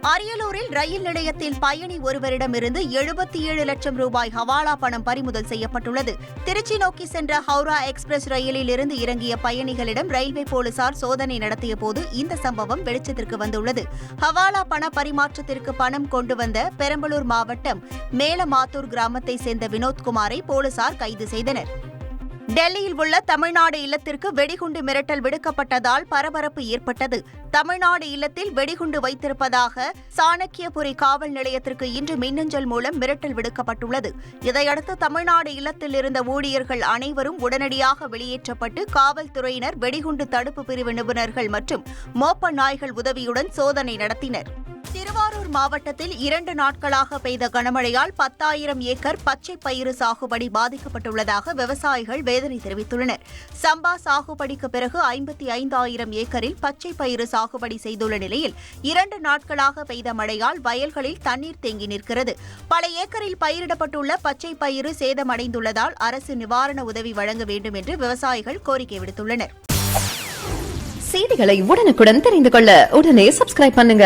அரியலூரில் ரயில் நிலையத்தில் பயணி ஒருவரிடமிருந்து 77 லட்சம் ரூபாய் ஹவாலா பணம் பறிமுதல் செய்யப்பட்டுள்ளது. திருச்சி நோக்கி சென்ற ஹவுரா எக்ஸ்பிரஸ் ரயிலில் இருந்து இறங்கிய பயணிகளிடம் ரயில்வே போலீசார் சோதனை நடத்திய போது இந்த சம்பவம் வெளிச்சத்திற்கு வந்துள்ளது. ஹவாலா பண பரிமாற்றத்திற்கு பணம் கொண்டு வந்த பெரம்பலூர் மாவட்டம் மேலமாத்தூர் கிராமத்தை சேர்ந்த வினோத்குமாரை போலீசார் கைது செய்தனர். டெல்லியில் உள்ள தமிழ்நாடு இல்லத்திற்கு வெடிகுண்டு மிரட்டல் விடுக்கப்பட்டதால் பரபரப்பு ஏற்பட்டது. தமிழ்நாடு இல்லத்தில் வெடிகுண்டு வைத்திருப்பதாக சாணக்கியபுரி காவல் நிலையத்திற்கு இன்று மின்னஞ்சல் மூலம் மிரட்டல் விடுக்கப்பட்டுள்ளது. இதையடுத்து தமிழ்நாடு இல்லத்தில் இருந்த ஊழியர்கள் அனைவரும் உடனடியாக வெளியேற்றப்பட்டு காவல்துறையினர் வெடிகுண்டு தடுப்பு பிரிவு நிபுணர்கள் மற்றும் மோப்ப நாய்கள் உதவியுடன் சோதனை நடத்தினர். திருவாரூர் மாவட்டத்தில் 2 நாட்களாக பெய்த கனமழையால் 10,000 ஏக்கர் பச்சை பயிறு சாகுபடி பாதிக்கப்பட்டுள்ளதாக விவசாயிகள் வேதனை தெரிவித்துள்ளனர். சம்பா சாகுபடிக்கு பிறகு 55,000 ஏக்கரில் பச்சை பயிறு சாகுபடி செய்துள்ள நிலையில் 2 நாட்களாக பெய்த மழையால் வயல்களில் தண்ணீர் தேங்கி நிற்கிறது. பல ஏக்கரில் பயிரிடப்பட்டுள்ள பச்சை பயிறு சேதமடைந்துள்ளதால் அரசு நிவாரண உதவி வழங்க வேண்டும் என்று விவசாயிகள் கோரிக்கை விடுத்துள்ளனர். செய்திகளை உடனுக்குடன் தெரிந்து கொள்ள உடனே சப்ஸ்கிரைப் பண்ணுங்க.